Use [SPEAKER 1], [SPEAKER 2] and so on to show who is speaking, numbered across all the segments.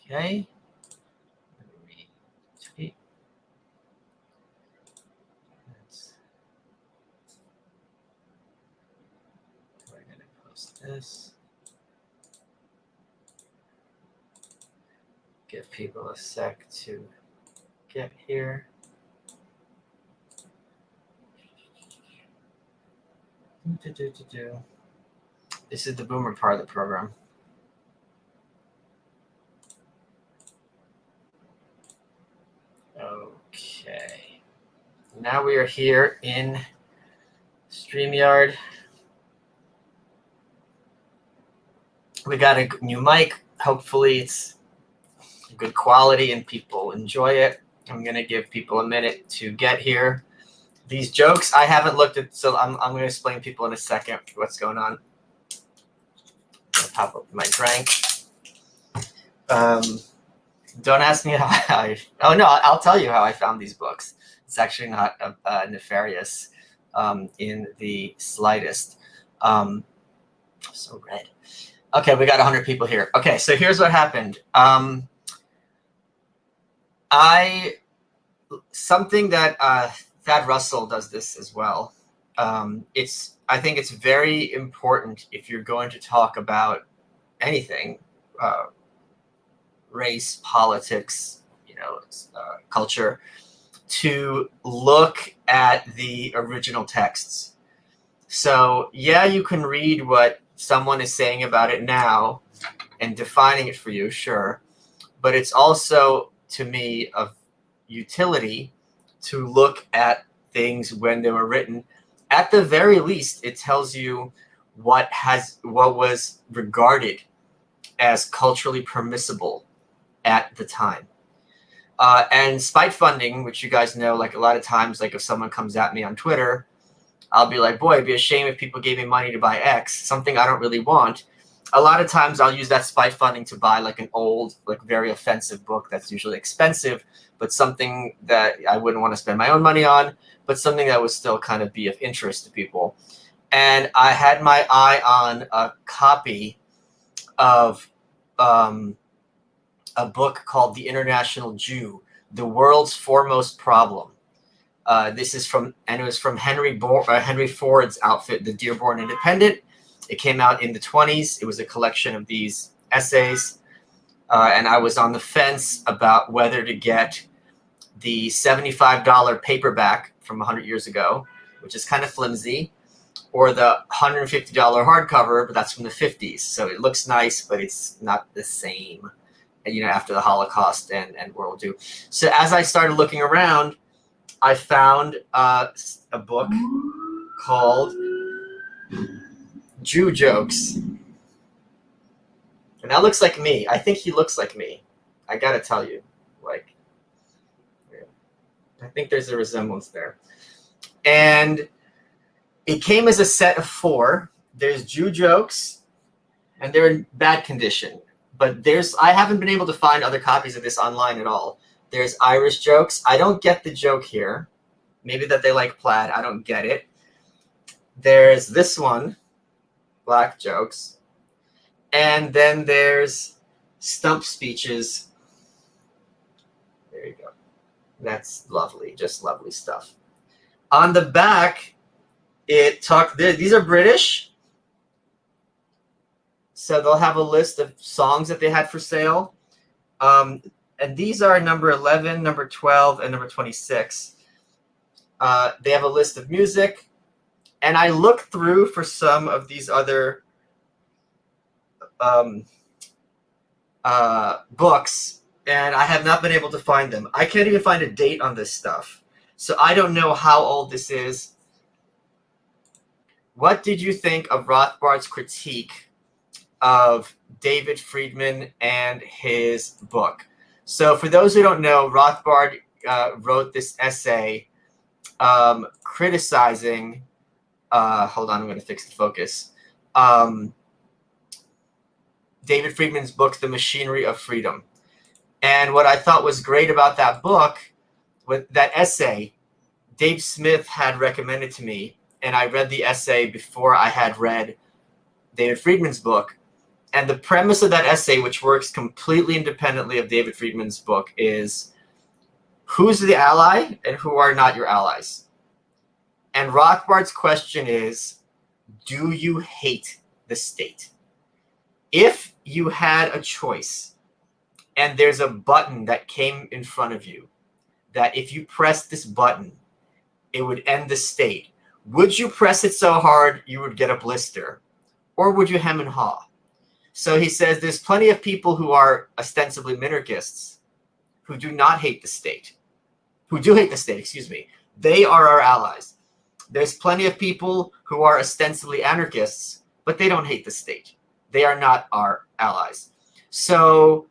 [SPEAKER 1] Okay. Let me retweet. We're going to post this. Give people a sec to get here. This is the boomer part of the program. Okay. Now we are here in StreamYard. We got a new mic. Hopefully it's good quality and people enjoy it. I'm going to give people a minute to get here. These jokes I haven't looked at, so I'm going to explain people in a second what's going on. I'll pop up my drink. Don't ask me how I'll tell you how I found these books. It's actually not nefarious in the slightest. So red. Okay, we got 100 people here. Okay, so here's what happened. Something that Thad Russell does this as well. I think it's very important if you're going to talk about anything, race, politics, culture, to look at the original texts. So yeah, you can read what someone is saying about it now and defining it for you, sure, but it's also, to me, of utility to look at things when they were written. At the very least, it tells you what was regarded as culturally permissible at the time. And spite funding, which you guys know, like a lot of times, like if someone comes at me on Twitter, I'll be like, boy, it'd be a shame if people gave me money to buy X, something I don't really want. A lot of times I'll use that spite funding to buy like an old, like very offensive book that's usually expensive, but something that I wouldn't want to spend my own money on, but something that would still kind of be of interest to people. And I had my eye on a copy of a book called The International Jew, The World's Foremost Problem. This is from Henry Ford's outfit, The Dearborn Independent. It came out in the 1920s. It was a collection of these essays. And I was on the fence about whether to get the $75 paperback from 100 years ago, which is kind of flimsy, or the $150 hardcover, but that's from the 50s. So it looks nice, but it's not the same, after the Holocaust and World War II. So as I started looking around, I found a book called Jew Jokes. And that looks like me. I think he looks like me. I gotta tell you. I think there's a resemblance there. And it came as a set of 4. There's Jew Jokes, and they're in bad condition. But I haven't been able to find other copies of this online at all. There's Irish Jokes. I don't get the joke here. Maybe that they like plaid. I don't get it. There's this one, Black Jokes. And then there's Stump Speeches. There you go. That's lovely. Just lovely stuff. On the back, these are British. So they'll have a list of songs that they had for sale. And these are number 11, number 12, and number 26. They have a list of music. And I looked through for some of these other books, and I have not been able to find them. I can't even find a date on this stuff. So I don't know how old this is. What did you think of Rothbard's critique of David Friedman and his book? So for those who don't know, Rothbard wrote this essay criticizing, hold on, I'm going to fix the focus, David Friedman's book, The Machinery of Freedom. And what I thought was great about that book, with that essay, Dave Smith had recommended to me, and I read the essay before I had read David Friedman's book. And the premise of that essay, which works completely independently of David Friedman's book, is who's the ally and who are not your allies. And Rothbard's question is, do you hate the state? If you had a choice and there's a button that came in front of you, that if you press this button, it would end the state, would you press it so hard you would get a blister? Or would you hem and haw? So he says there's plenty of people who are ostensibly minarchists who do not hate the state, who do hate the state, excuse me. They are our allies. There's plenty of people who are ostensibly anarchists, but they don't hate the state. They are not our allies. So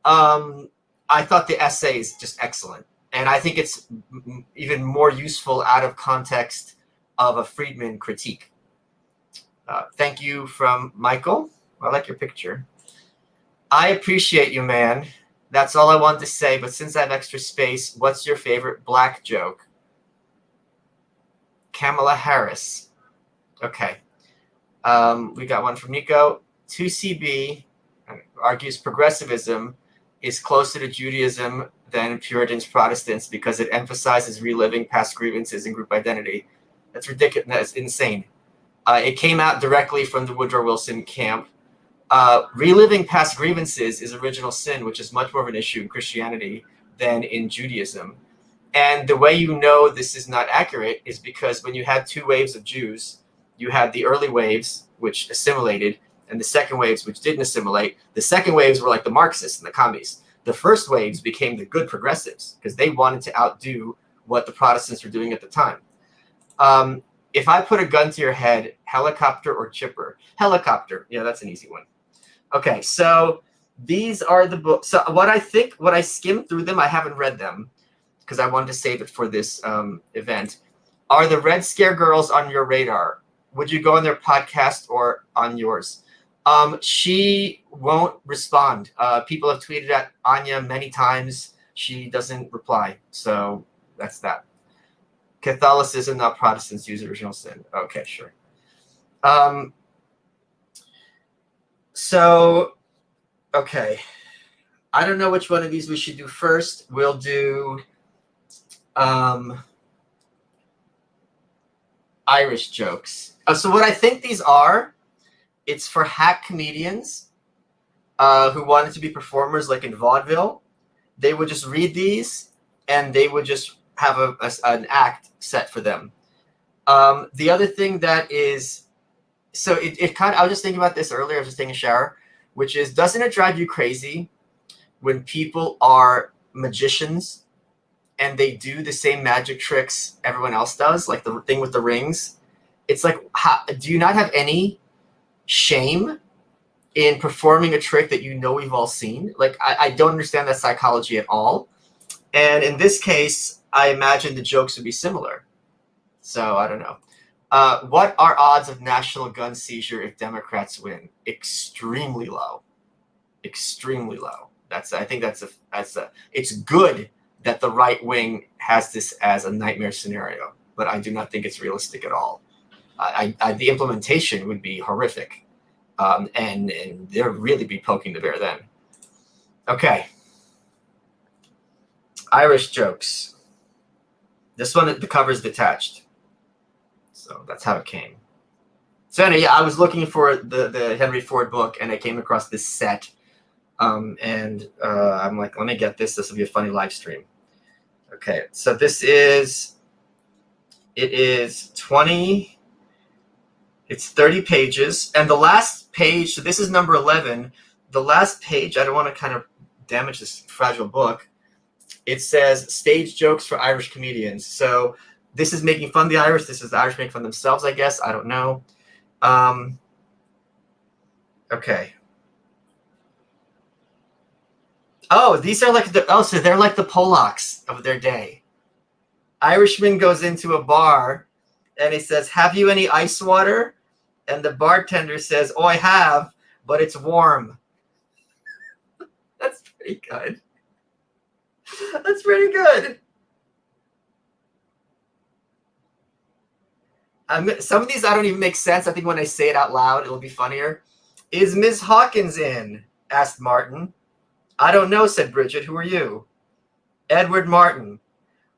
[SPEAKER 1] I thought the essay is just excellent. And I think it's even more useful out of context of a Friedman critique. Thank you from Michael. I like your picture. I appreciate you, man. That's all I wanted to say. But since I have extra space, what's your favorite black joke? Kamala Harris. Okay. We got one from Nico. 2CB argues progressivism is closer to Judaism than Puritans Protestants because it emphasizes reliving past grievances and group identity. That's ridiculous. That's insane. It came out directly from the Woodrow Wilson camp. Reliving past grievances is original sin, which is much more of an issue in Christianity than in Judaism. And the way you know this is not accurate is because when you had two waves of Jews, you had the early waves, which assimilated, and the second waves, which didn't assimilate. The second waves were like the Marxists and the commies. The first waves became the good progressives because they wanted to outdo what the Protestants were doing at the time. If I put a gun to your head, helicopter or chipper? Helicopter. Yeah, that's an easy one. Okay, so these are the books. So what I skimmed through them, I haven't read them because I wanted to save it for this event. Are the Red Scare girls on your radar? Would you go on their podcast or on yours? She won't respond. People have tweeted at Anya many times. She doesn't reply. So that's that. Catholicism, not Protestants, use original sin. Okay, sure. Okay. I don't know which one of these we should do first. We'll do Irish jokes. So what I think these are, it's for hack comedians who wanted to be performers like in vaudeville. They would just read these and they would just have an act set for them. The other thing that is, so it kind of, I was just thinking about this earlier, I was just taking a shower, which is, doesn't it drive you crazy when people are magicians and they do the same magic tricks everyone else does, like the thing with the rings? It's like, do you not have any shame in performing a trick that you know we've all seen? Like, I don't understand that psychology at all. And in this case, I imagine the jokes would be similar. So I don't know. What are odds of national gun seizure if Democrats win? Extremely low. Extremely low. I think it's good that the right wing has this as a nightmare scenario, but I do not think it's realistic at all. The implementation would be horrific, and they'll really be poking the bear then. Okay. Irish jokes. This one, the cover's detached. So that's how it came. So anyway, yeah, I was looking for the Henry Ford book, and I came across this set. I'm like, let me get this. This will be a funny live stream. Okay, so it's 30 pages. And the last page, so this is number 11. The last page, I don't want to kind of damage this fragile book. It says stage jokes for Irish comedians. So this is making fun of the Irish. This is the Irish making fun of themselves, I guess. I don't know. Okay. Oh, these are like so they're like the Polacks of their day. Irishman goes into a bar and he says, "Have you any ice water?" And the bartender says, "Oh, I have, but it's warm." That's pretty good. That's pretty good. Some of these I don't even make sense. I think when I say it out loud, it'll be funnier. Is Miss Hawkins in? Asked Martin. I don't know, said Bridget. Who are you? Edward Martin.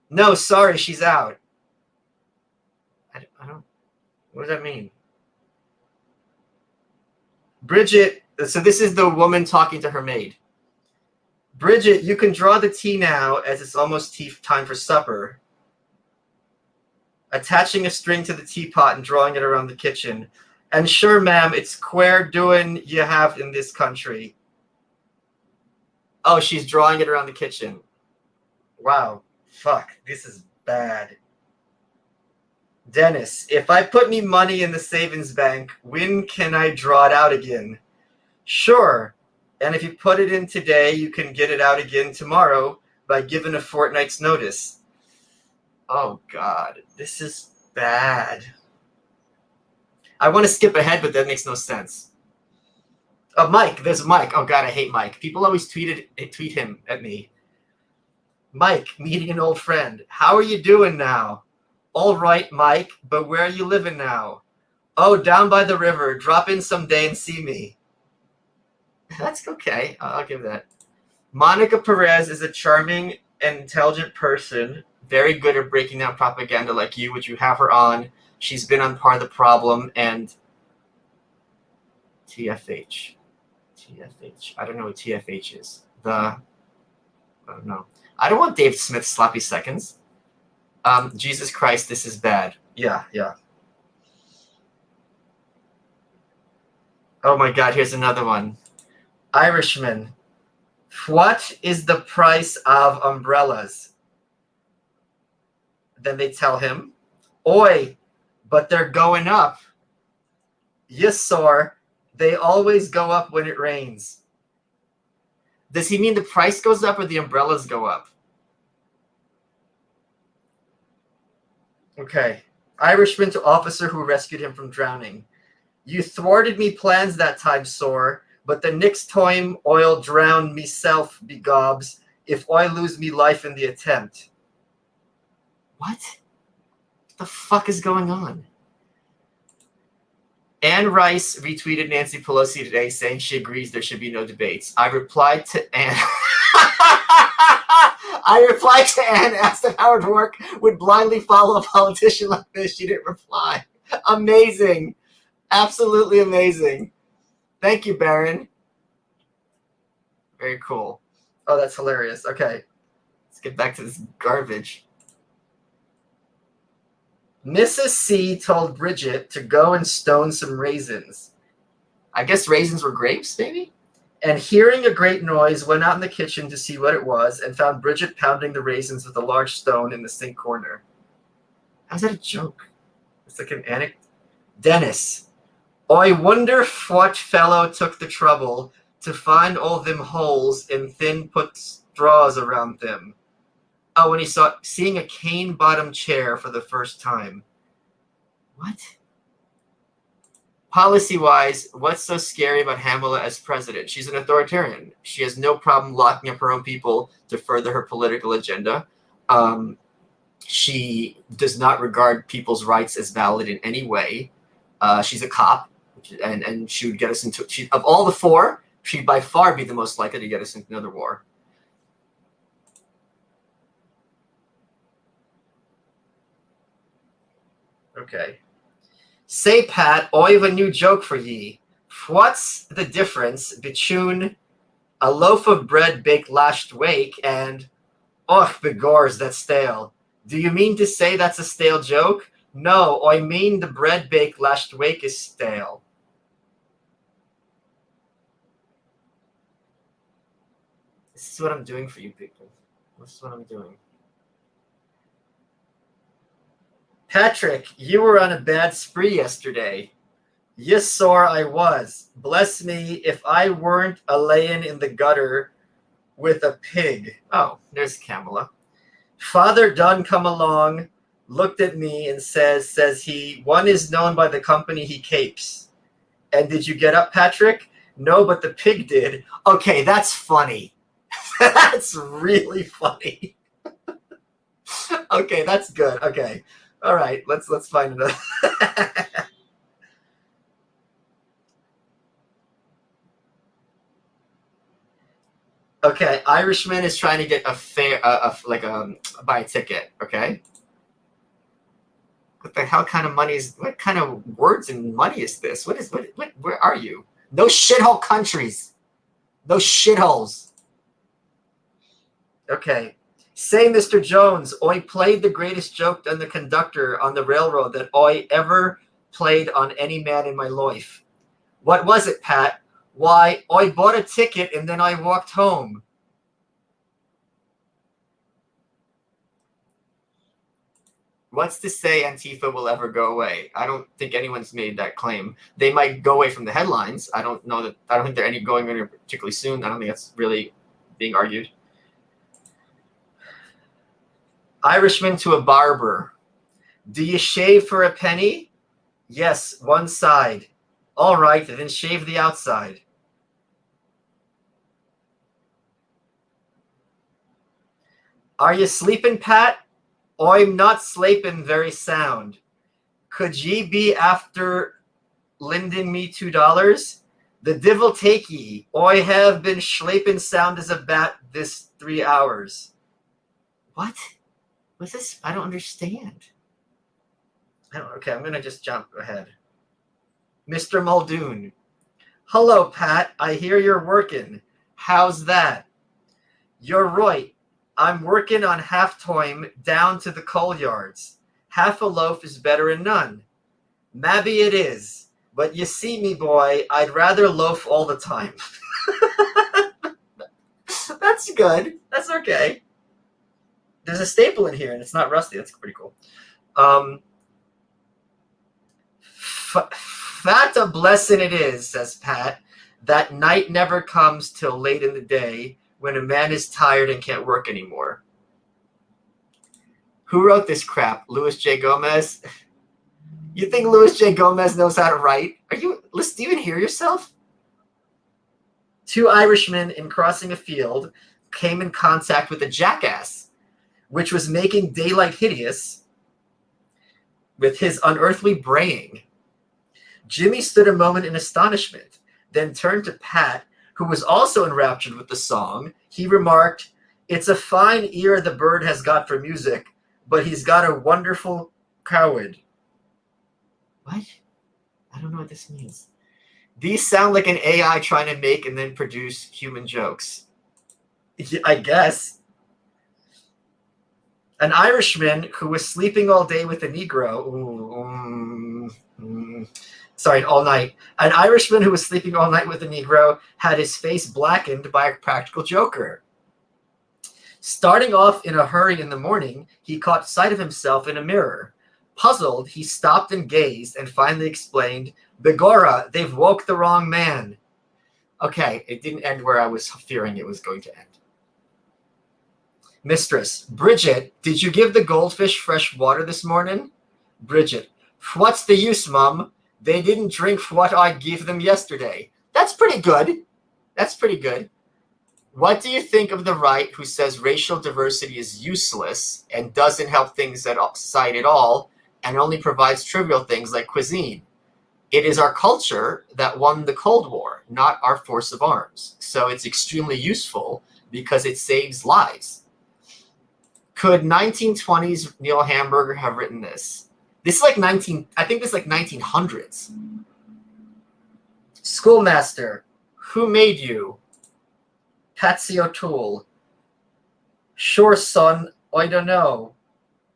[SPEAKER 1] No, sorry, she's out. I don't, what does that mean? Bridget, so this is the woman talking to her maid. Bridget, you can draw the tea now, as it's almost tea time for supper. Attaching a string to the teapot and drawing it around the kitchen. And sure, ma'am, it's queer doing you have in this country. Oh, she's drawing it around the kitchen. Wow. Fuck. This is bad. Dennis, if I put me money in the savings bank, when can I draw it out again? Sure. And if you put it in today, you can get it out again tomorrow by giving a fortnight's notice. Oh, God. This is bad. I want to skip ahead, but that makes no sense. Oh, Mike. There's Mike. Oh, God, I hate Mike. People always tweet him at me. Mike, meeting an old friend. How are you doing now? All right, Mike, but where are you living now? Oh, down by the river. Drop in someday and see me. That's okay. I'll give that. Monica Perez is a charming and intelligent person, very good at breaking down propaganda like you. Would you have her on? She's been on Part of the Problem and TFH. TFH. I don't know what TFH is. I don't know. I don't want Dave Smith's sloppy seconds. Jesus Christ, this is bad. Yeah. Oh my God, here's another one. Irishman. What is the price of umbrellas? Then they tell him, Oi, but they're going up. Yes, sir. They always go up when it rains. Does he mean the price goes up or the umbrellas go up? Okay. Irishman to officer who rescued him from drowning. You thwarted me plans that time, sir, but the next time I'll drown meself, begobs, if I lose me life in the attempt. What the fuck is going on? Anne Rice retweeted Nancy Pelosi today saying she agrees there should be no debates. I replied to Anne, asked if Howard Rourke would blindly follow a politician like this. She didn't reply. Amazing. Absolutely amazing. Thank you, Baron. Very cool. Oh, that's hilarious. Okay. Let's get back to this garbage. Mrs. C told Bridget to go and stone some raisins. I guess raisins were grapes, maybe? And hearing a great noise, went out in the kitchen to see what it was and found Bridget pounding the raisins with a large stone in the sink corner. How's that a joke? It's like an anecdote. Dennis. I wonder what fellow took the trouble to find all them holes and then put straws around them. Oh, when he saw seeing a cane-bottom chair for the first time. What? Policy-wise, what's so scary about Hamela as president? She's an authoritarian. She has no problem locking up her own people to further her political agenda. She does not regard people's rights as valid in any way. She's a cop, and she would get us into... of all the four, she'd by far be the most likely to get us into another war. Okay. Say, Pat, I have a new joke for ye. What's the difference between a loaf of bread baked last week and, begors, that's stale? Do you mean to say that's a stale joke? No, I mean the bread baked last week is stale. This is what I'm doing for you people. This is what I'm doing. Patrick, you were on a bad spree yesterday. Yes, sir, I was. Bless me if I weren't a-layin' in the gutter with a pig. Oh, there's Kamala. Father Dunn come along, looked at me and says he, one is known by the company he capes. And did you get up, Patrick? No, but the pig did. Okay, that's funny. That's really funny. Okay, that's good. Okay. All right, let's find another. Okay, Irishman is trying to get a fare, buy a ticket. Okay, what the hell kind of money is? What kind of words and money is this? What? Where are you? No shithole countries. No shitholes. Okay. Say, Mr. Jones, I played the greatest joke on the conductor on the railroad that I ever played on any man in my life. What was it, Pat? Why, I bought a ticket and then I walked home. What's to say Antifa will ever go away? I don't think anyone's made that claim. They might go away from the headlines. I don't think they're going anywhere particularly soon. I don't think that's really being argued. Irishman to a barber. Do you shave for a penny? Yes, one side. All right, then shave the outside. Are you sleeping, Pat? I'm not sleeping very sound. Could ye be after lending me $2? The divil take ye. I have been sleeping sound as a bat this 3 hours. What? What's this? I don't understand. Okay, I'm going to just jump ahead. Mr. Muldoon. Hello, Pat. I hear you're working. How's that? You're right. I'm working on half-time down to the coal yards. Half a loaf is better than none. Maybe it is. But you see me, boy, I'd rather loaf all the time. That's good. That's okay. There's a staple in here, and it's not rusty. That's pretty cool. Fat a blessing it is, says Pat, that night never comes till late in the day when a man is tired and can't work anymore. Who wrote this crap? Louis J. Gomez? You think Louis J. Gomez knows how to write? Do you even hear yourself? Two Irishmen in crossing a field came in contact with a jackass, which was making daylight hideous with his unearthly braying. Jimmy stood a moment in astonishment, then turned to Pat, who was also enraptured with the song. He remarked, "It's a fine ear the bird has got for music, but he's got a wonderful coward." What? I don't know what this means. These sound like an AI trying to make and then produce human jokes. I guess. An Irishman who was sleeping all day with a Negro. All night. An Irishman who was sleeping all night with a Negro had his face blackened by a practical joker. Starting off in a hurry in the morning, he caught sight of himself in a mirror. Puzzled, he stopped and gazed and finally explained, "Begorra, they've woke the wrong man." Okay, it didn't end where I was fearing it was going to end. Mistress, Bridget, did you give the goldfish fresh water this morning? Bridget, what's the use, Mum? They didn't drink what I gave them yesterday. That's pretty good. That's pretty good. What do you think of the right who says racial diversity is useless and doesn't help things at society at all and only provides trivial things like cuisine? It is our culture that won the Cold War, not our force of arms. So it's extremely useful because it saves lives. Could 1920s Neil Hamburger have written this? This is like 1900s. Schoolmaster, who made you? Patsy O'Toole. Sure, son, I don't know.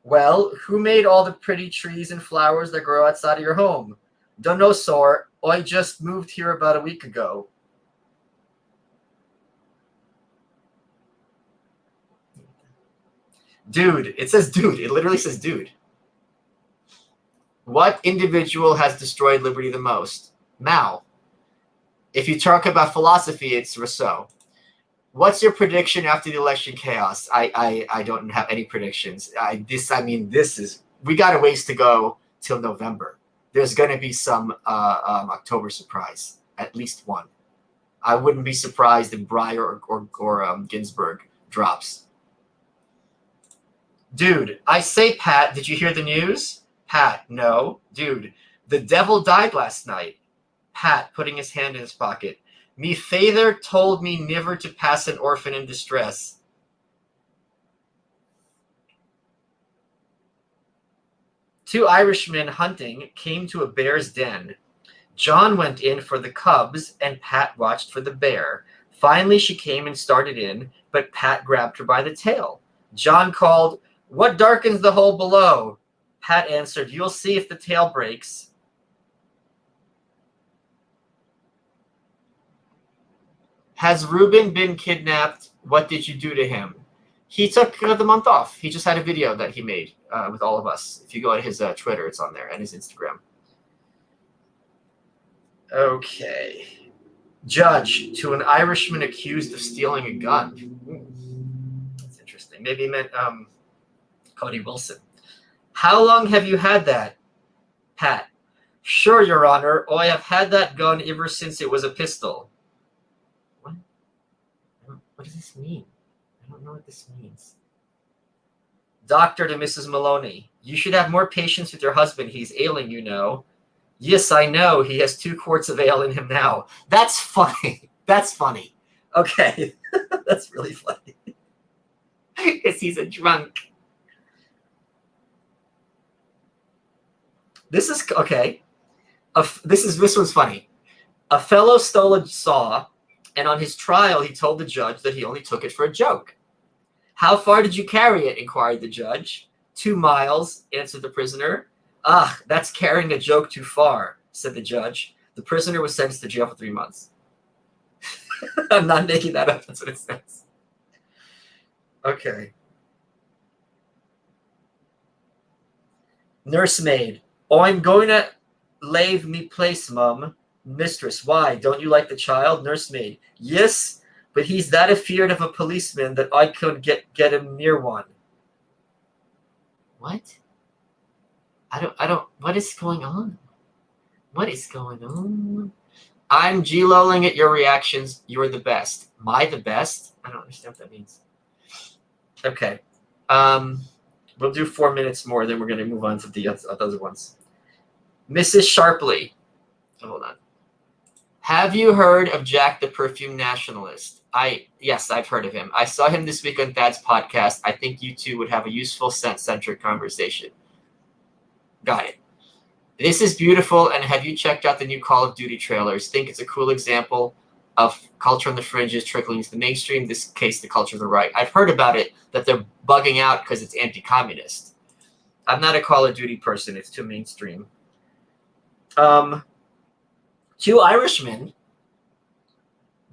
[SPEAKER 1] Well, who made all the pretty trees and flowers that grow outside of your home? Don't know, sir. I just moved here about a week ago. Dude. It says dude. It literally says dude. What individual has destroyed liberty the most? Mao. If you talk about philosophy, it's Rousseau. What's your prediction after the election chaos? I don't have any predictions. We got a ways to go till November. There's going to be some October surprise, at least one. I wouldn't be surprised if Breyer or Ginsburg drops. Dude, I say, Pat, did you hear the news? Pat, no. Dude, the devil died last night. Pat, putting his hand in his pocket. Me feyther told me never to pass an orphan in distress. Two Irishmen hunting came to a bear's den. John went in for the cubs, and Pat watched for the bear. Finally, she came and started in, but Pat grabbed her by the tail. John called, "What darkens the hole below?" Pat answered, "You'll see if the tail breaks." Has Ruben been kidnapped? What did you do to him? He took the month off. He just had a video that he made with all of us. If you go to his Twitter, it's on there, and his Instagram. Okay. Judge to an Irishman accused of stealing a gun. That's interesting. Maybe he meant Cody Wilson. How long have you had that? Pat. Sure, Your Honor. I have had that gun ever since it was a pistol. What? What does this mean? I don't know what this means. Doctor to Mrs. Maloney. You should have more patience with your husband. He's ailing, you know. Yes, I know. He has 2 quarts of ale in him now. That's funny. That's funny. Okay. That's really funny. Because he's a drunk. This is, okay. This one's funny. A fellow stole a saw, and on his trial, he told the judge that he only took it for a joke. How far did you carry it? Inquired the judge. 2 miles, answered the prisoner. Ah, that's carrying a joke too far, said the judge. The prisoner was sentenced to jail for 3 months. I'm not making that up. That's what it says. Okay. Nursemaid. Oh, I'm going to lave me place, mum. Mistress. Why? Don't you like the child? Nursemaid. Yes, but he's that afeard of a policeman that I couldn't get him near one. What? I don't, what is going on? What is going on? I'm G-lolling at your reactions. You're the best. My the best? I don't understand what that means. Okay. We'll do 4 minutes more, then we're going to move on to the other ones. Mrs. Sharpley. Oh, hold on. Have you heard of Jack the Perfume Nationalist? Yes, I've heard of him. I saw him this week on Thad's podcast. I think you two would have a useful, scent-centric conversation. Got it. This is beautiful, and have you checked out the new Call of Duty trailers? Think it's a cool example of culture on the fringes trickling into the mainstream, in this case, the culture of the right. I've heard about it, that they're bugging out because it's anti-communist. I'm not a Call of Duty person. It's too mainstream. 2 Irishmen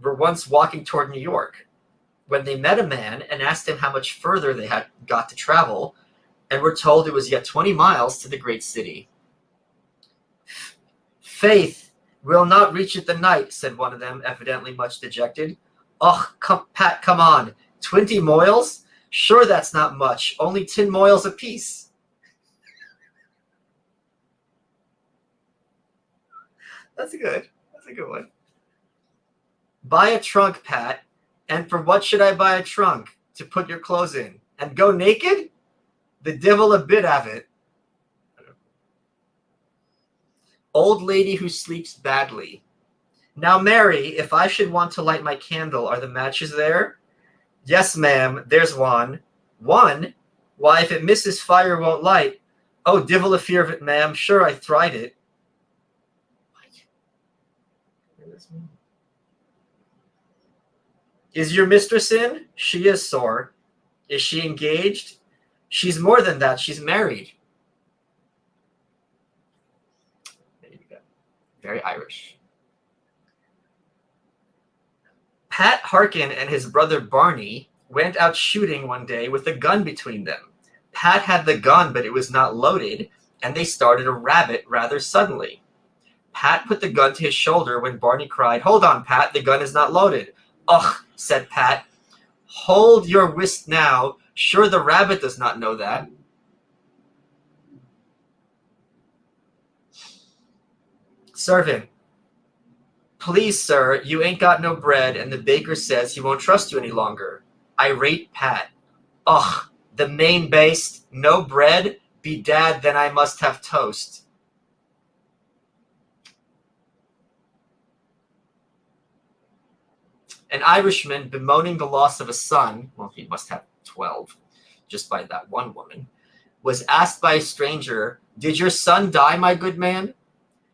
[SPEAKER 1] were once walking toward New York when they met a man and asked him how much further they had got to travel, and were told it was yet 20 miles to the great city. Faith, we'll not reach it the night, said one of them, evidently much dejected. Och, Pat, come on. 20 miles? Sure, that's not much. Only 10 miles apiece. That's good. That's a good one. Buy a trunk, Pat. And for what should I buy a trunk? To put your clothes in. And go naked? The devil a bit of it. Old lady who sleeps badly. Now, Mary, if I should want to light my candle, are the matches there? Yes, ma'am, there's one. One? Why, if it misses, fire won't light. Oh, divil a fear of it, ma'am. Sure, I tried it. What does this mean? Is your mistress in? She is, sore. Is she engaged? She's more than that. She's married. There you go. Very Irish. Pat Harkin and his brother Barney went out shooting one day with a gun between them. Pat had the gun, but it was not loaded, and they started a rabbit rather suddenly. Pat put the gun to his shoulder when Barney cried, "Hold on, Pat, the gun is not loaded." "Ugh," said Pat. "Hold your whist now. Sure, the rabbit does not know that." Servant. Please, sir, you ain't got no bread, and the baker says he won't trust you any longer. Irate Pat. Ugh, the main based, no bread? Bedad, then I must have toast. An Irishman bemoaning the loss of a son, well, he must have 12, just by that one woman, was asked by a stranger, "Did your son die, my good man?"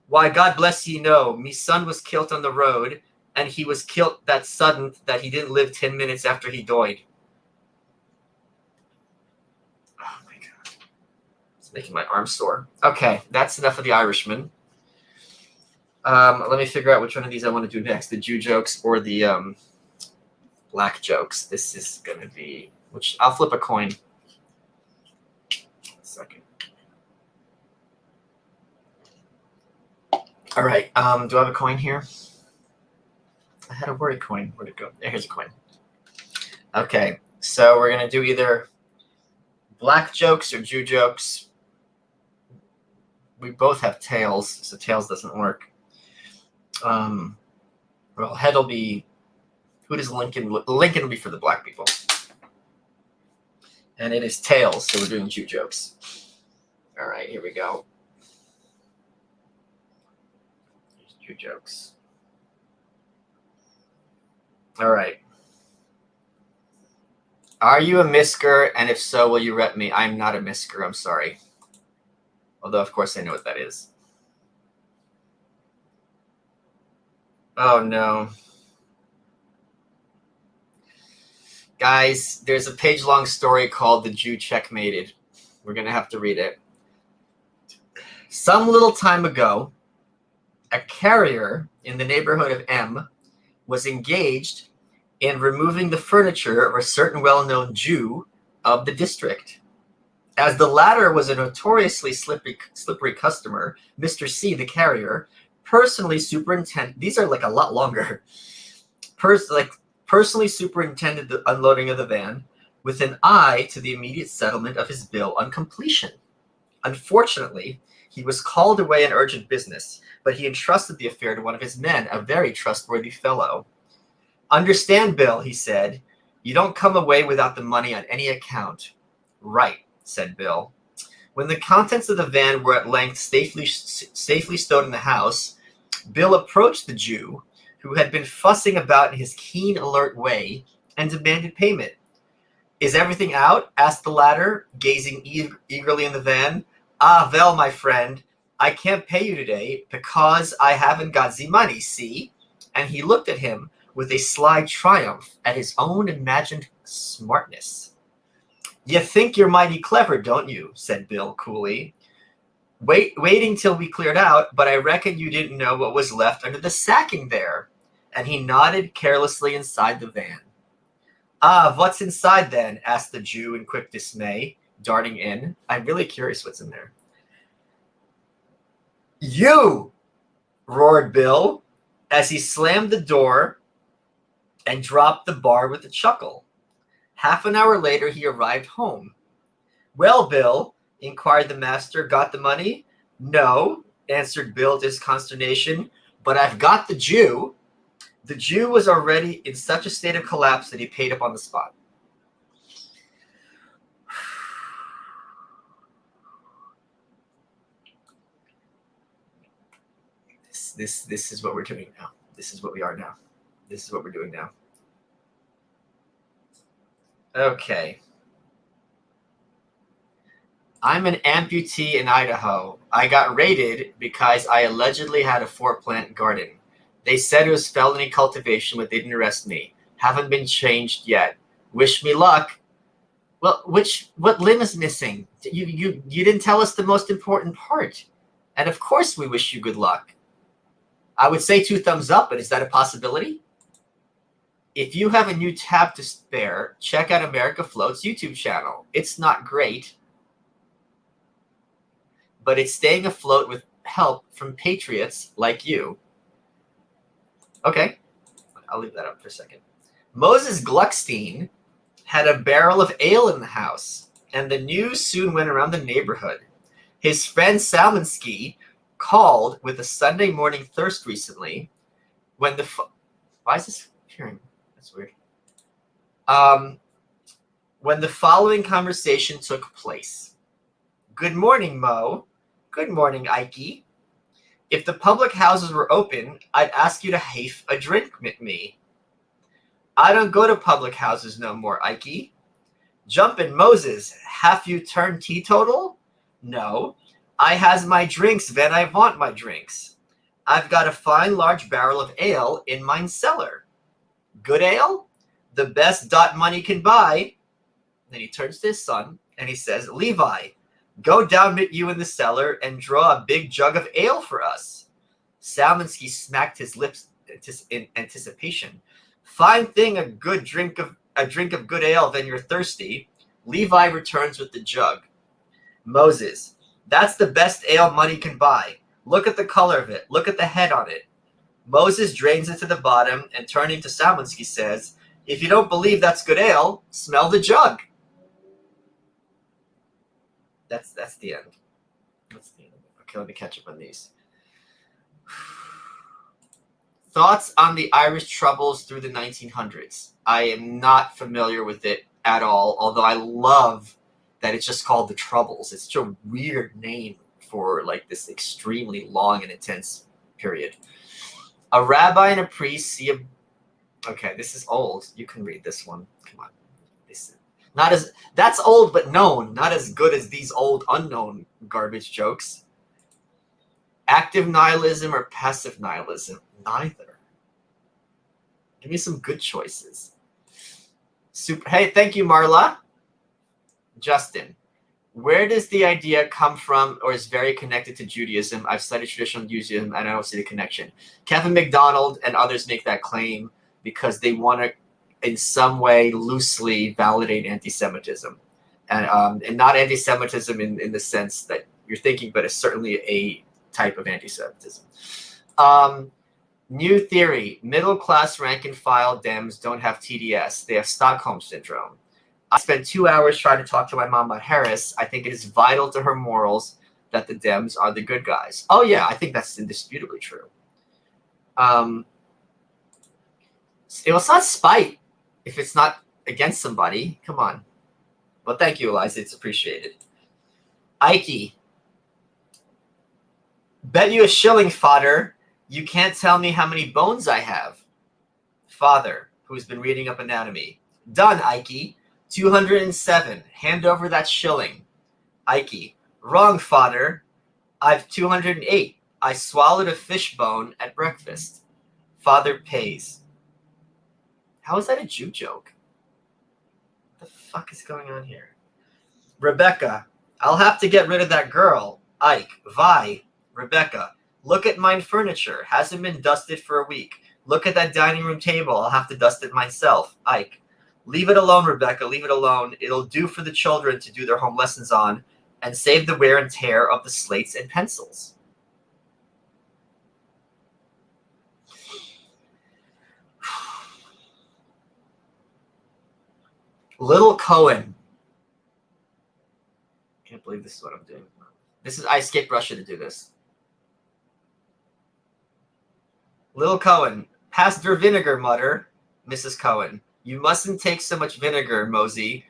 [SPEAKER 1] "Why, God bless ye, no. Me son was killed on the road, and he was killed that sudden that he didn't live 10 minutes after he died." Oh, my God. It's making my arm sore. Okay, that's enough of the Irishman. Let me figure out which one of these I want to do next, the Jew jokes or the black jokes. This is going to be, which I'll flip a coin. Second. All right. Do I have a coin here? I had a worry coin. Where'd it go? Here's a coin. Okay. So we're going to do either black jokes or Jew jokes. We both have tails, so tails doesn't work. Well, head will be, who does Lincoln? Lincoln will be for the black people. And it is tails, so we're doing Jew jokes. All right, here we go. Jew jokes. All right. Are you a misker? And if so, will you rep me? I'm not a misker. I'm sorry. Although, of course, I know what that is. Oh, no. Guys, there's a page-long story called The Jew Checkmated. We're going to have to read it. Some little time ago, a carrier in the neighborhood of M was engaged in removing the furniture of a certain well-known Jew of the district. As the latter was a notoriously slippery customer, Mr. C, the carrier, personally superintended, these are like a lot longer, personally superintended the unloading of the van with an eye to the immediate settlement of his bill on completion. Unfortunately, he was called away on urgent business, but he entrusted the affair to one of his men, a very trustworthy fellow. "Understand, Bill," he said, "you don't come away without the money on any account." "Right," said Bill. When the contents of the van were at length safely stowed in the house, Bill approached the Jew, who had been fussing about in his keen, alert way, and demanded payment. "Is everything out?" asked the latter, gazing eagerly in the van. "Ah, well, my friend, I can't pay you today because I haven't got the money, see?" And he looked at him with a sly triumph at his own imagined smartness. "You think you're mighty clever, don't you?" said Bill coolly. Waiting till we cleared out, but I reckon you didn't know what was left under the sacking there." And he nodded carelessly inside the van. "Ah, what's inside then?" asked the Jew in quick dismay, darting in. I'm really curious what's in there. "You!" roared Bill as he slammed the door and dropped the bar with a chuckle. Half an hour later, he arrived home. "Well, Bill," inquired the master, "got the money?" "No," answered Bill, disconsternation, "but I've got the Jew." The Jew was already in such a state of collapse that he paid up on the spot. This is what we're doing now. This is what we are now. This is what we're doing now. Okay. I'm an amputee in Idaho. I got raided because I allegedly had a 4-plant garden. They said it was felony cultivation, but they didn't arrest me. Haven't been changed yet. Wish me luck. Well, what limb is missing? You didn't tell us the most important part. And of course we wish you good luck. I would say 2 thumbs up, but is that a possibility? If you have a new tab to spare, check out America Float's YouTube channel. It's not great, but it's staying afloat with help from patriots like you. Okay, I'll leave that up for a second. Moses Gluckstein had a barrel of ale in the house, and the news soon went around the neighborhood. His friend Salmonsky called with a Sunday morning thirst recently when the... Why is this appearing? That's weird. When the following conversation took place. "Good morning, Mo." "Good morning, Ikey. If the public houses were open, I'd ask you to hafe a drink with me." I don't go to public houses no more, Ikey. Jumpin' Moses, have you turned teetotal? No. I has my drinks when I want my drinks. I've got a fine large barrel of ale in mine cellar. Good ale? The best dot money can buy. Then he turns to his son and he says, Levi, go down with you in the cellar and draw a big jug of ale for us. Salmonsky smacked his lips in anticipation. Fine thing, a drink of good ale when you're thirsty. Levi returns with the jug. Moses, that's the best ale money can buy. Look at the color of it. Look at the head on it. Moses drains it to the bottom and turning to Salmonsky says, if you don't believe that's good ale, smell the jug. That's the end. That's the end. Okay, let me catch up on these. Thoughts on the Irish Troubles through the 1900s. I am not familiar with it at all, although I love that it's just called the Troubles. It's such a weird name for like this extremely long and intense period. A rabbi and a priest see a... Okay, this is old. You can read this one. Come on. Not as... That's old but known. Not as good as these old unknown garbage jokes. Active nihilism or passive nihilism? Neither. Give me some good choices. Hey, thank you, Marla. Justin, where does the idea come from or is very connected to Judaism? I've studied traditional Judaism and I don't see the connection. Kevin McDonald and others make that claim because they want to, in some way, loosely validate anti-Semitism. And not anti-Semitism in the sense that you're thinking, but it's certainly a type of anti-Semitism. New theory, middle-class rank-and-file Dems don't have TDS. They have Stockholm Syndrome. I spent 2 hours trying to talk to my mom about Harris. I think it is vital to her morals that the Dems are the good guys. Oh, yeah, I think that's indisputably true. It's not spite if it's not against somebody. Come on. Well, thank you, Eliza. It's appreciated. Ikey. Bet you a shilling, fodder. You can't tell me how many bones I have. Father, who's been reading up anatomy. Done, Ikey. 207. Hand over that shilling. Ikey. Wrong, fodder. I've 208. I swallowed a fish bone at breakfast. Father pays. How is that a Jew joke? What the fuck is going on here? Rebecca. I'll have to get rid of that girl. Ike. Vi. Rebecca. Look at mine furniture. Hasn't been dusted for a week. Look at that dining room table. I'll have to dust it myself. Ike. Leave it alone, Rebecca. Leave it alone. It'll do for the children to do their home lessons on and save the wear and tear of the slates and pencils. Little Cohen. Can't believe this is what I'm doing. I escaped Russia to do this. Little Cohen. Pass der vinegar, mutter. Mrs. Cohen. You mustn't take so much vinegar, Mosey.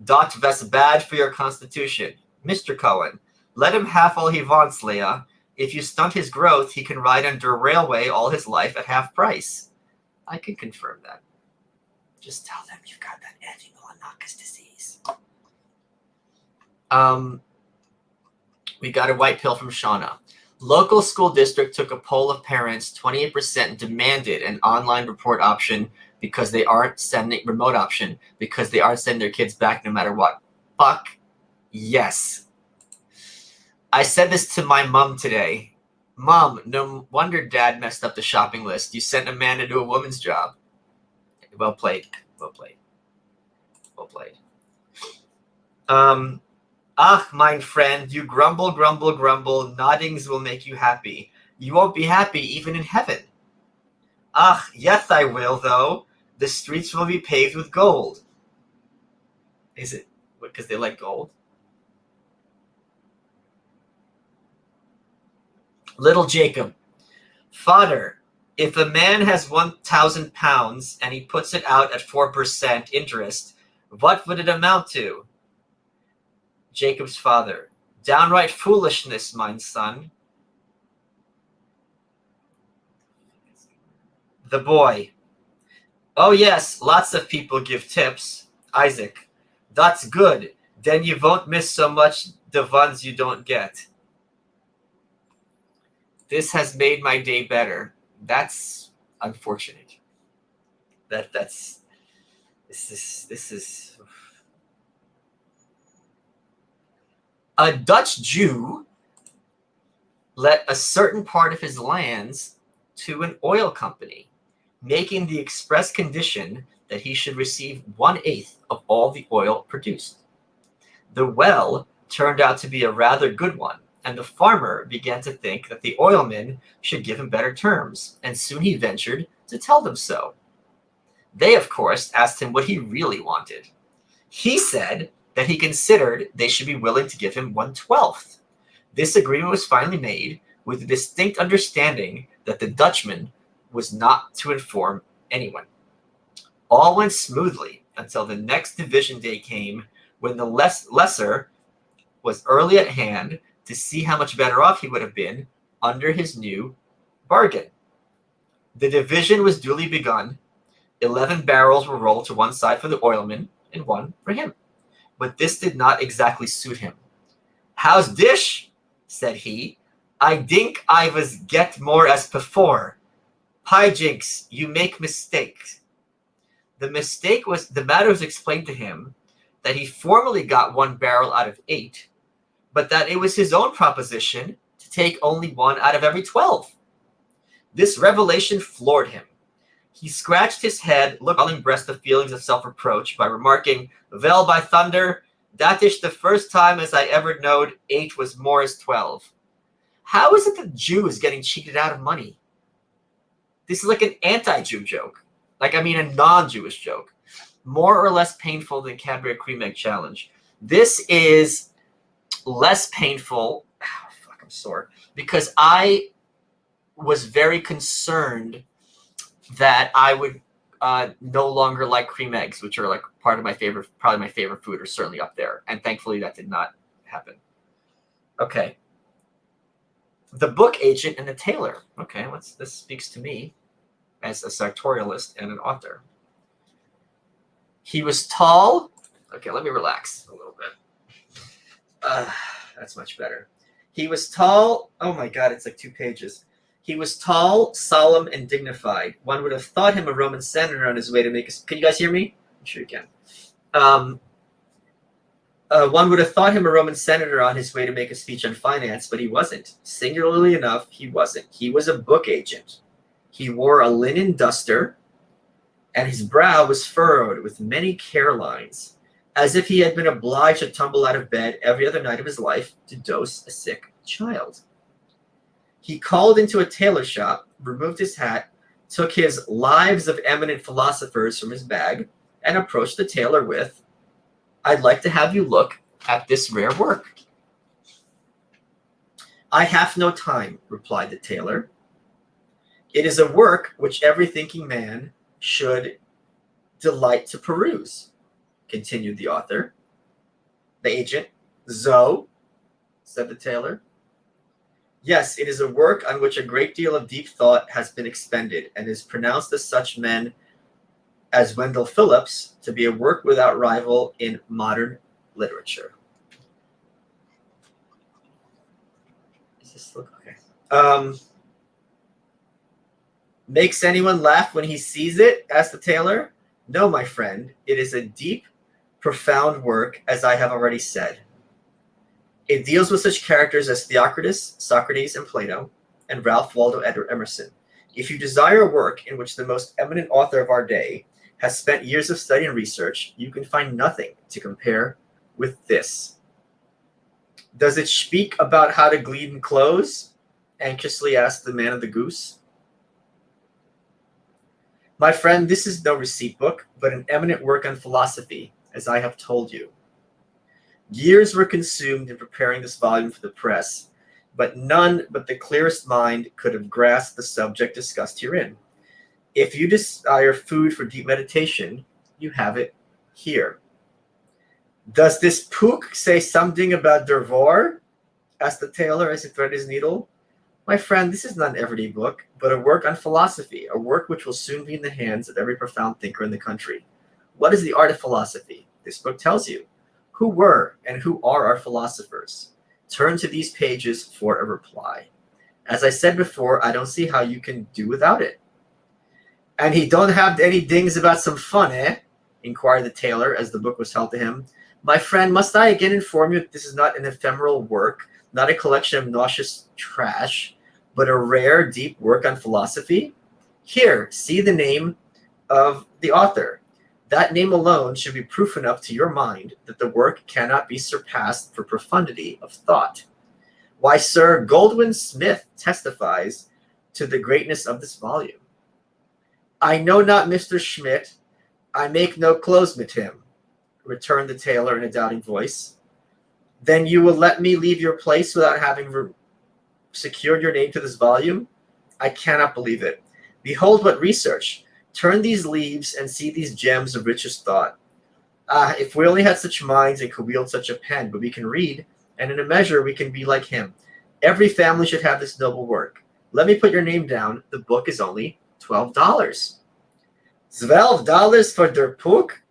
[SPEAKER 1] Dot vas bad for your constitution. Mr. Cohen. Let him have all he wants, Leah. If you stunt his growth, he can ride under railway all his life at half price. I can confirm that. Just tell them you've got that anti-Melanocus disease. We got a white pill from Shauna. Local school district took a poll of parents. 28% demanded an online report option because they aren't sending remote option because they aren't sending their kids back no matter what. Fuck yes. I said this to my mom today. Mom, no wonder Dad messed up the shopping list. You sent a man to do a woman's job. Well played. Well played. Well played. Mein friend, you grumble, grumble, grumble. Noddings will make you happy. You won't be happy even in heaven. Yes, I will, though. The streets will be paved with gold. Is it because they like gold? Little Jacob. Fodder, if a man has 1,000 pounds and he puts it out at 4% interest, what would it amount to? Jacob's father. Downright foolishness, mine son. The boy. Oh yes, lots of people give tips. Isaac, that's good. Then you won't miss so much the ones you don't get. This has made my day better. That's unfortunate. That's this is a Dutch Jew let a certain part of his lands to an oil company, making the express condition that he should receive 1/8 of all the oil produced. The well turned out to be a rather good one, and the farmer began to think that the oilmen should give him better terms, and soon he ventured to tell them so. They, of course, asked him what he really wanted. He said that he considered they should be willing to give him 1/12. This agreement was finally made with the distinct understanding that the Dutchman was not to inform anyone. All went smoothly until the next division day came, when the lesser was early at hand to see how much better off he would have been under his new bargain. The division was duly begun. 11 barrels were rolled to one side for the oilman and one for him. But this did not exactly suit him. "How's dish?" said he. "I dink I was get more as before. Hijinks, you make mistakes." The matter was explained to him that he formerly got 1 barrel out of 8, but that it was his own proposition to take only 1 out of every 12. This revelation floored him. He scratched his head, looking breast of feelings of self-reproach by remarking, "Well, by thunder, that is the first time as I ever knowed 8 was more as 12. How is it that Jew is getting cheated out of money?" This is like an anti-Jew joke. A non-Jewish joke. More or less painful than Cadbury Cream Egg Challenge. This is less painful. Oh, fuck, I'm sore. Because I was very concerned that I would no longer like cream eggs, which are probably my favorite food, or certainly up there. And thankfully that did not happen. Okay. The book agent and the tailor. Okay, this speaks to me as a sartorialist and an author. He was tall. Okay, let me relax a little bit. That's much better. He was tall. Oh my God, it's like 2 pages. He was tall, solemn, and dignified. One would have thought him a Roman senator on his way to make a... Can you guys hear me? I'm sure you can. One would have thought him a Roman senator on his way to make a speech on finance, but he wasn't. Singularly enough, he wasn't. He was a book agent. He wore a linen duster, and his brow was furrowed with many care lines, as if he had been obliged to tumble out of bed every other night of his life to dose a sick child. He called into a tailor shop, removed his hat, took his Lives of Eminent Philosophers from his bag, and approached the tailor with, "I'd like to have you look at this rare work." "I have no time," replied the tailor. "It is a work which every thinking man should delight to peruse," continued the author. The agent, "So," said the tailor. "Yes, it is a work on which a great deal of deep thought has been expended, and is pronounced as such men as Wendell Phillips to be a work without rival in modern literature." Does this look okay? "Makes anyone laugh when he sees it?" asked the tailor. "No, my friend, it is a deep, profound work, as I have already said. It deals with such characters as Theocritus, Socrates, and Plato, and Ralph Waldo Emerson. If you desire a work in which the most eminent author of our day has spent years of study and research, you can find nothing to compare with this." "Does it speak about how to glean in clothes?" anxiously asked the man of the goose. "My friend, this is no receipt book, but an eminent work on philosophy, as I have told you. Years were consumed in preparing this volume for the press, but none but the clearest mind could have grasped the subject discussed herein. If you desire food for deep meditation, you have it here." "Does this book say something about Dervor?" asked the tailor as he threaded his needle. My friend, this is not an everyday book, but a work on philosophy, a work which will soon be in the hands of every profound thinker in the country. What is the art of philosophy? This book tells you. Who were and who are our philosophers? Turn to these pages for a reply. As I said before, I don't see how you can do without it. And he don't have any dings about some fun, eh? Inquired the tailor as the book was held to him. My friend, must I again inform you that this is not an ephemeral work, not a collection of nauseous trash, but a rare, deep work on philosophy? Here, see the name of the author. That name alone should be proof enough to your mind that the work cannot be surpassed for profundity of thought. Why, sir, Goldwin Smith testifies to the greatness of this volume. I know not Mr. Schmidt. I make no close with him, returned the tailor in a doubting voice. Then you will let me leave your place without having secured your name to this volume? I cannot believe it. Behold what research. Turn these leaves and see these gems of richest thought. Ah, if we only had such minds and could wield such a pen, but we can read, and in a measure we can be like him. Every family should have this noble work. Let me put your name down. The book is only $12. $12 for der book?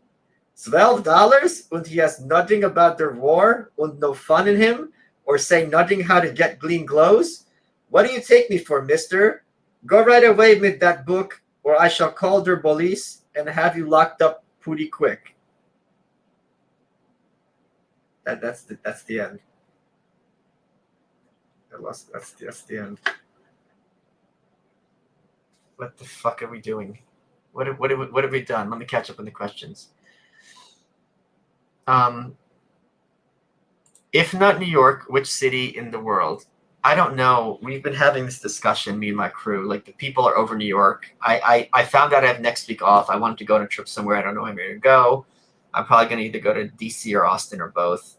[SPEAKER 1] $12 and he has nothing about their war and no fun in him, or say nothing how to get clean clothes? What do you take me for, mister? Go right away with that book, or I shall call der police and have you locked up pretty quick. That's the end. That's the end. What the fuck are we doing? What have we done? Let me catch up on the questions. If not New York, which city in the world? I don't know. We've been having this discussion, me and my crew. Like, the people are over New York. I found out I have next week off. I wanted to go on a trip somewhere. I don't know where I'm going to go. I'm probably going to either go to DC or Austin or both.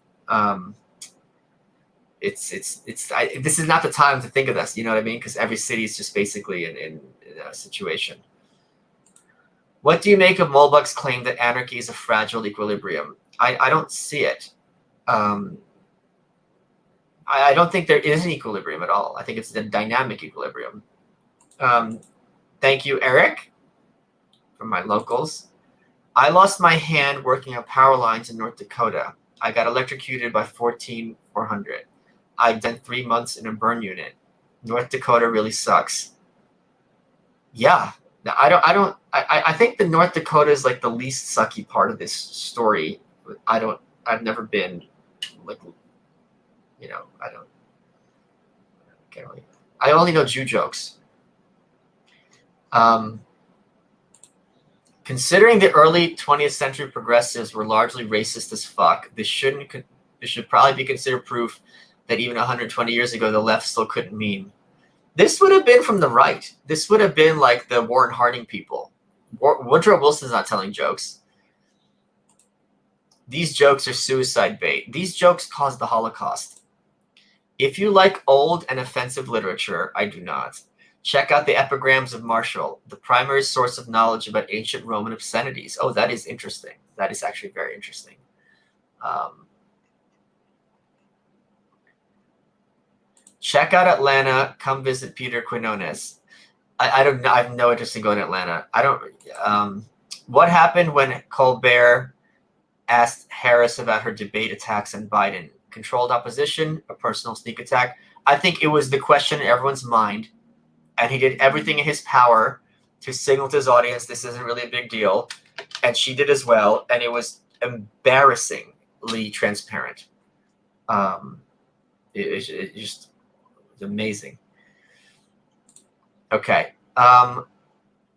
[SPEAKER 1] This is not the time to think of this. You know what I mean? Because every city is just basically in a situation. What do you make of Molbach's claim that anarchy is a fragile equilibrium? I don't see it. I don't think there is an equilibrium at all. I think it's a dynamic equilibrium. Thank you, Eric, from my locals. I lost my hand working on power lines in North Dakota. I got electrocuted by 14,400. I did 3 months in a burn unit. North Dakota really sucks. Yeah. I think the North Dakota is like the least sucky part of this story. I've never been, like, you know, I only know Jew jokes. Considering the early 20th century progressives were largely racist as fuck, this should probably be considered proof that even 120 years ago, the left still couldn't meme. This would have been from the right. This would have been like the Warren Harding people. Woodrow Wilson's not telling jokes. These jokes are suicide bait. These jokes caused the Holocaust. If you like old and offensive literature, I do not. Check out the epigrams of Marshall, the primary source of knowledge about ancient Roman obscenities. Oh, that is interesting. That is actually very interesting. Check out Atlanta. Come visit Peter Quinones. I don't know. I have no interest in going to Atlanta. I don't. What happened when Colbert asked Harris about her debate attacks on Biden? Controlled opposition, a personal sneak attack? I think it was the question in everyone's mind, and he did everything in his power to signal to his audience this isn't really a big deal, and she did as well, and it was embarrassingly transparent. It just was amazing. Okay, I'm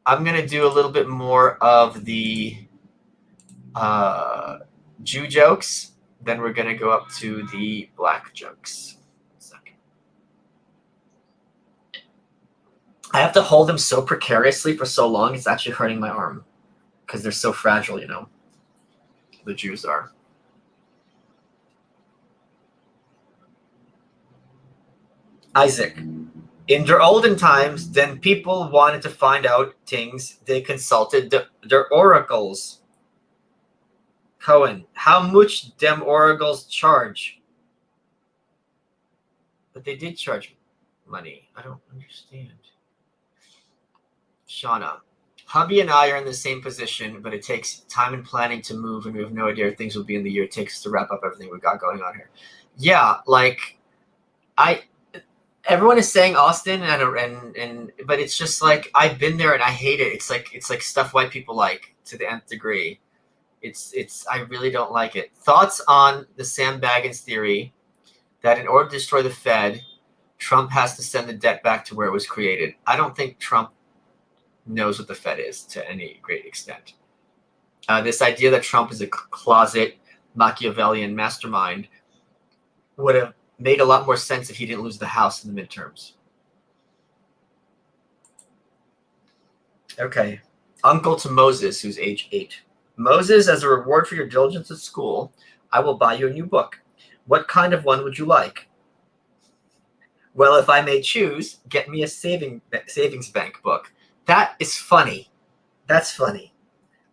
[SPEAKER 1] gonna do a little bit more of the Jew jokes. Then we're gonna go up to the black jokes. I have to hold them so precariously for so long, it's actually hurting my arm because they're so fragile, you know. The Jews are. Isaac. In der olden times, then people wanted to find out things, they consulted their oracles. Cohen, how much them oracles charge? But they did charge money. I don't understand. Shauna. Hubby and I are in the same position, but it takes time and planning to move, and we have no idea if things will be in the year it takes to wrap up everything we've got going on here. Yeah, like everyone is saying Austin, and but it's just like I've been there and I hate it. It's like stuff white people like to the nth degree. It's I really don't like it. Thoughts on the Sam Baggins theory that in order to destroy the Fed, Trump has to send the debt back to where it was created. I don't think Trump knows what the Fed is to any great extent. This idea that Trump is a closet Machiavellian mastermind would have made a lot more sense if he didn't lose the House in the midterms. Okay. Uncle to Moses, who's age 8. Moses, as a reward for your diligence at school, I will buy you a new book. What kind of one would you like? Well, if I may choose, get me a savings bank book. That is funny. That's funny.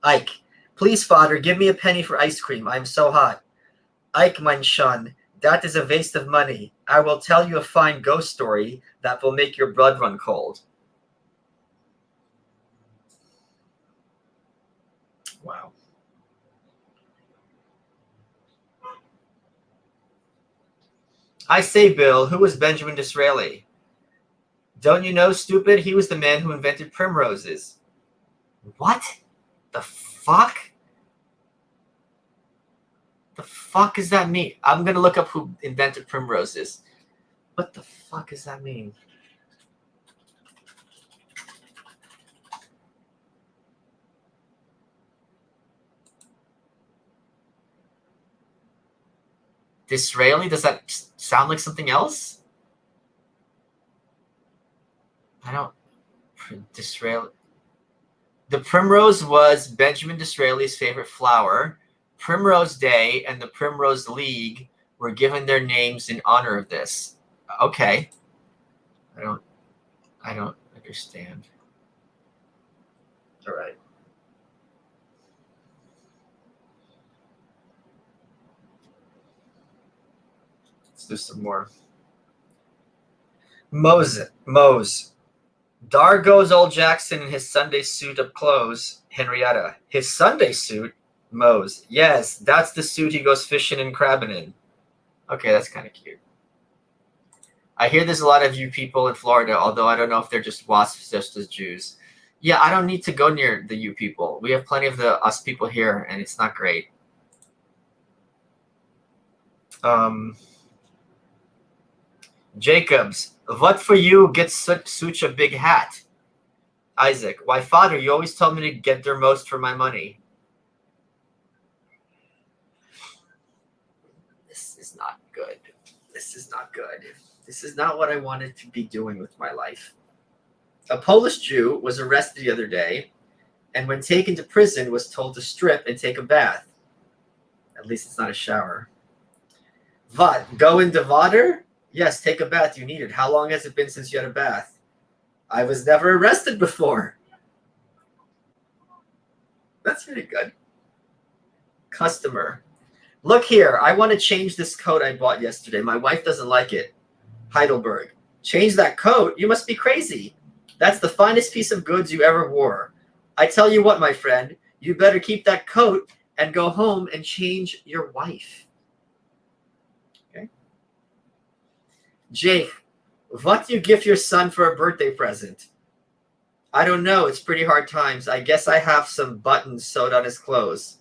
[SPEAKER 1] Ike, please, father, give me a penny for ice cream. I am so hot. Ike, mein Son, that is a waste of money. I will tell you a fine ghost story that will make your blood run cold. Wow. I say, Bill, who was Benjamin Disraeli? Don't you know, stupid? He was the man who invented primroses. What? The fuck? The fuck does that mean? I'm going to look up who invented primroses. What the fuck does that mean? Disraeli? Does that sound like something else? I don't. Disraeli. The primrose was Benjamin Disraeli's favorite flower. Primrose Day and the Primrose League were given their names in honor of this. Okay. I don't understand. All right. Let's do some more. Mose. Dar goes old Jackson in his Sunday suit of clothes. Henrietta. His Sunday suit? Mose. Yes, that's the suit he goes fishing and crabbing in. Okay, that's kind of cute. I hear there's a lot of you people in Florida, although I don't know if they're just wasps just as Jews. Yeah, I don't need to go near the you people. We have plenty of the us people here, and it's not great. Jacobs, what for you gets such a big hat? Isaac, why, father, you always tell me to get their most for my money. This is not good. This is not good. This is not what I wanted to be doing with my life. A Polish Jew was arrested the other day, and when taken to prison was told to strip and take a bath. At least it's not a shower. What, go in the water? Yes, take a bath. You need it. How long has it been since you had a bath? I was never arrested before. That's really good. Customer. Look here. I want to change this coat I bought yesterday. My wife doesn't like it. Heidelberg. Change that coat? You must be crazy. That's the finest piece of goods you ever wore. I tell you what, my friend, you better keep that coat and go home and change your wife. Okay. Jake, what do you give your son for a birthday present? I don't know. It's pretty hard times. I guess I have some buttons sewed on his clothes.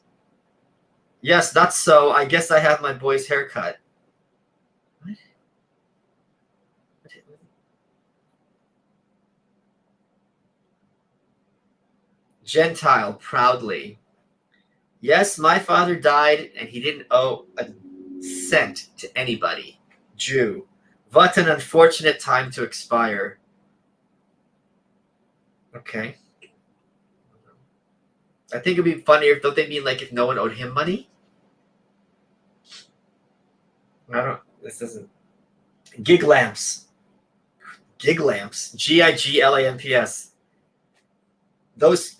[SPEAKER 1] Yes, that's so. I guess I have my boy's haircut. What? Gentile, proudly. Yes, my father died and he didn't owe a cent to anybody. Jew. What an unfortunate time to expire. Okay. I think it'd be funnier if, don't they mean like if no one owed him money? I don't, this doesn't. Gig lamps. Gig lamps. Giglamps.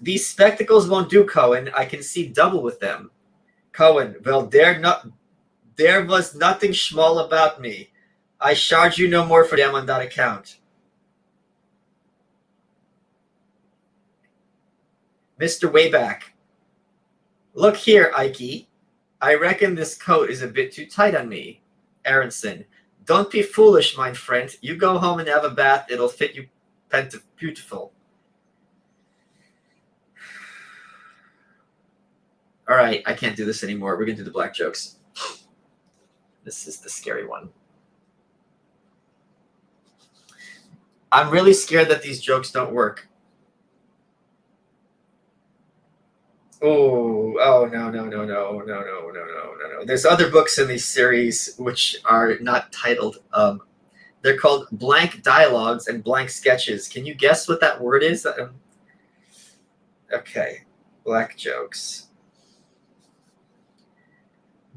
[SPEAKER 1] These spectacles won't do, Cohen. I can see double with them. Cohen, well, there was nothing small about me. I charge you no more for them on that account. Mr. Wayback. Look here, Ikey. I reckon this coat is a bit too tight on me. Aronson. Don't be foolish, my friend. You go home and have a bath. It'll fit you beautiful. All right, I can't do this anymore. We're going to do the black jokes. This is the scary one. I'm really scared that these jokes don't work. Oh, no. There's other books in these series which are not titled. They're called blank dialogues and blank sketches. Can you guess what that word is? Okay, black jokes.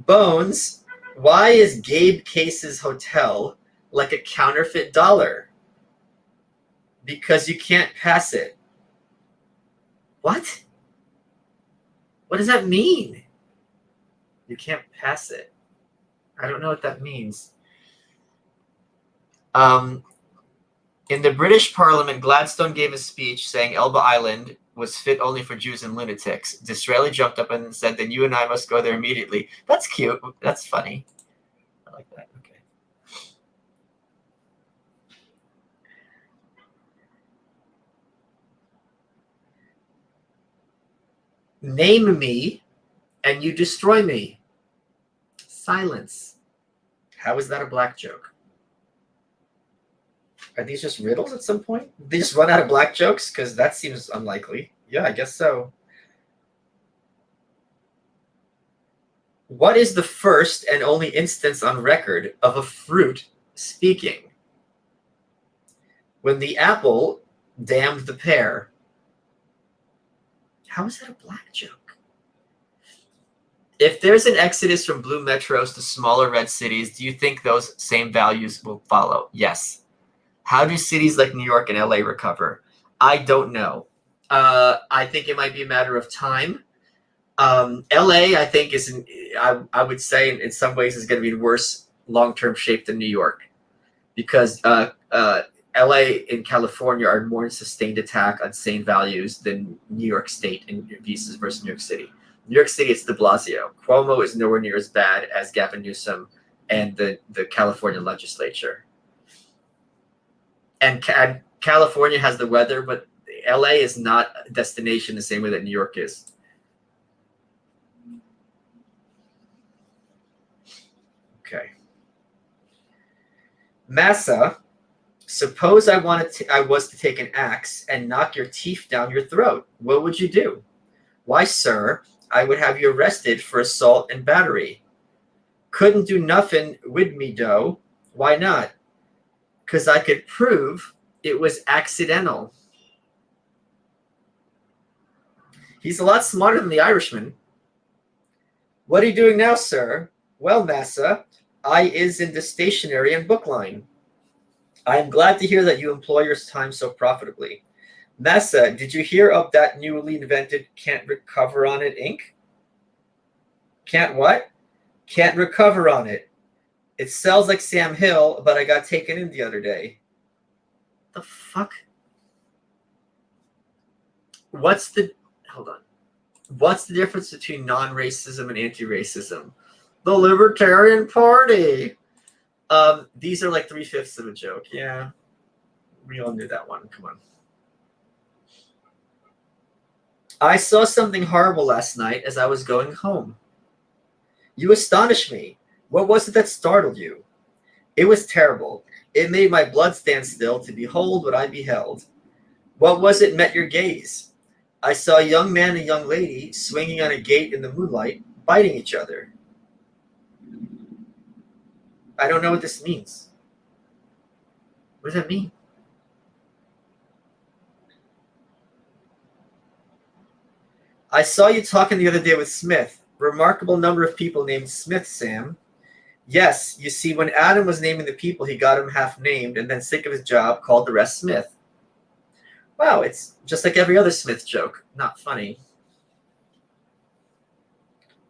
[SPEAKER 1] Bones, why is Gabe Case's hotel like a counterfeit dollar? Because you can't pass it. What? What does that mean? You can't pass it. I don't know what that means. In the British Parliament, Gladstone gave a speech saying Elba Island was fit only for Jews and lunatics. Disraeli jumped up and said, then you and I must go there immediately. That's cute. That's funny. I like that. Okay. Name me and you destroy me. Silence. How is that a black joke? Are these just riddles at some point? They just run out of black jokes? Because that seems unlikely. Yeah, I guess so. What is the first and only instance on record of a fruit speaking? When the apple damned the pear. How is that a black joke? If there's an exodus from blue metros to smaller red cities, do you think those same values will follow? Yes. How do cities like New York and LA recover? I don't know. I think it might be a matter of time. LA, I think, I would say in some ways is going to be in worse long-term shape than New York, because LA and California are more in sustained attack on sane values than New York State versus New York City. New York City, it's de Blasio. Cuomo is nowhere near as bad as Gavin Newsom and the California legislature. And California has the weather, but LA is not a destination the same way that New York is. Okay. Massa, suppose I was to take an axe and knock your teeth down your throat. What would you do? Why, sir, I would have you arrested for assault and battery. Couldn't do nothing with me, though. Why not? Because I could prove it was accidental. He's a lot smarter than the Irishman. What are you doing now, sir? Well, Massa, I is in the stationery and book line. I am glad to hear that you employ your time so profitably. Massa, did you hear of that newly invented can't recover on it ink? Can't what? Can't recover on it. It sells like Sam Hill, but I got taken in the other day. The fuck? What's the difference between non-racism and anti-racism? The Libertarian Party. These are like 3/5 of a joke. Yeah. We all knew that one. Come on. I saw something horrible last night as I was going home. You astonish me. What was it that startled you? It was terrible. It made my blood stand still to behold what I beheld. What was it met your gaze? I saw a young man and a young lady swinging on a gate in the moonlight, biting each other. I don't know what this means. What does that mean? I saw you talking the other day with Smith. Remarkable number of people named Smith, Sam. Yes, you see, when Adam was naming the people, he got them half named and then, sick of his job, called the rest Smith. Wow, it's just like every other Smith joke. Not funny.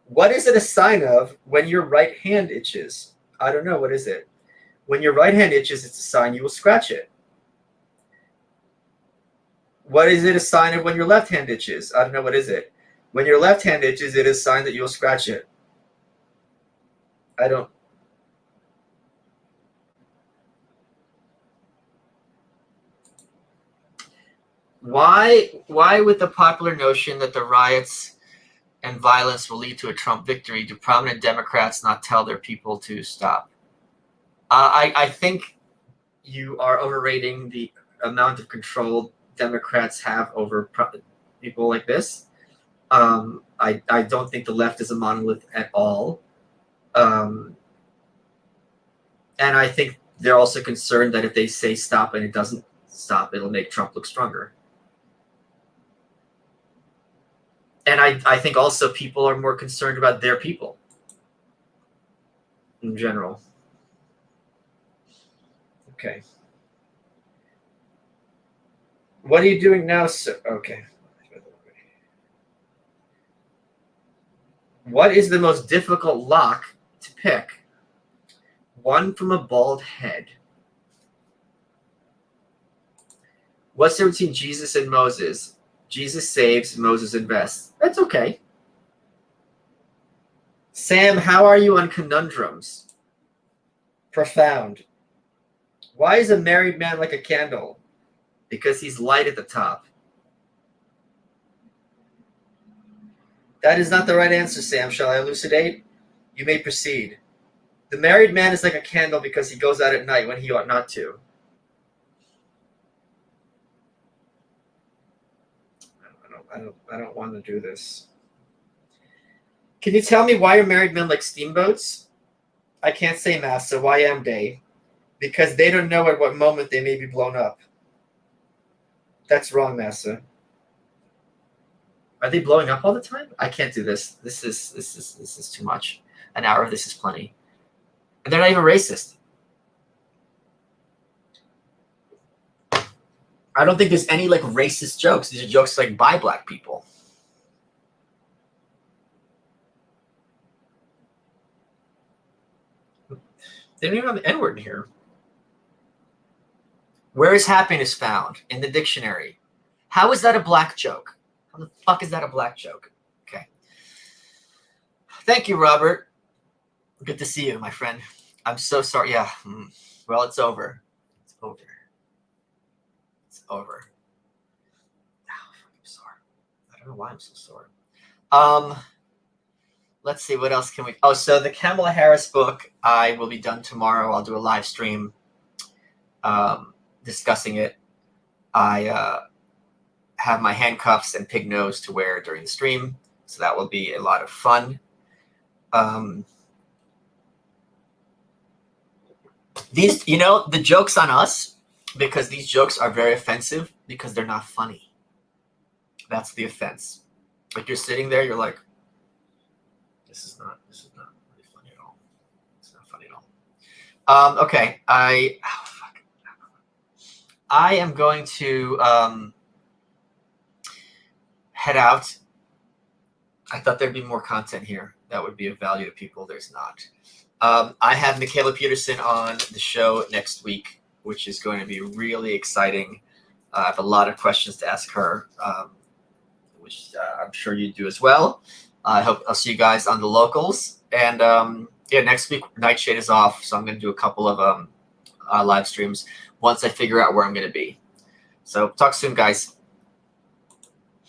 [SPEAKER 1] What is it a sign of when your right hand itches? I don't know. What is it? When your right hand itches, it's a sign you will scratch it. What is it a sign of when your left hand itches? I don't know. What is it? When your left hand itches, it is a sign that you'll scratch it. I don't. Why with the popular notion that the riots and violence will lead to a Trump victory, do prominent Democrats not tell their people to stop? I think you are overrating the amount of control Democrats have over people like this. I don't think the left is a monolith at all. And I think they're also concerned that if they say stop and it doesn't stop, it'll make Trump look stronger. And I think also people are more concerned about their people in general. Okay. What are you doing now, sir? Okay. What is the most difficult lock to pick? One from a bald head. What's there between Jesus and Moses? Jesus saves, Moses invests. That's okay. Sam, how are you on conundrums? Profound. Why is a married man like a candle? Because he's light at the top. That is not the right answer, Sam. Shall I elucidate? You may proceed. The married man is like a candle because he goes out at night when he ought not to. I don't want to do this. Can you tell me why are married men like steamboats? I can't say, Master. Why am they? Because they don't know at what moment they may be blown up. That's wrong, Master. Are they blowing up all the time? I can't do this. This is too much. An hour of this is plenty. And they're not even racist. I don't think there's any like racist jokes. These are jokes like by black people. They don't even have the N-word in here. Where is happiness found? In the dictionary. How is that a black joke? How the fuck is that a black joke? Okay. Thank you, Robert. Good to see you, my friend. I'm so sorry. Yeah. Well, it's over. It's over. It's over. Oh, I'm sore. I don't know why I'm so sore. Let's see, what else can we... Oh, so the Kamala Harris book, I will be done tomorrow. I'll do a live stream discussing it. I have my handcuffs and pig nose to wear during the stream, so that will be a lot of fun. These, you know, the joke's on us because these jokes are very offensive because they're not funny. That's the offense. Like you're sitting there, you're like, this is not really funny at all. It's not funny at all. Okay, I am going to head out. I thought there'd be more content here that would be of value to people. There's not. I have Michaela Peterson on the show next week, which is going to be really exciting. I have a lot of questions to ask her, which I'm sure you do as well. I hope I'll see you guys on the locals. And yeah, next week Nightshade is off, so I'm going to do a couple of live streams once I figure out where I'm going to be. So talk soon, guys.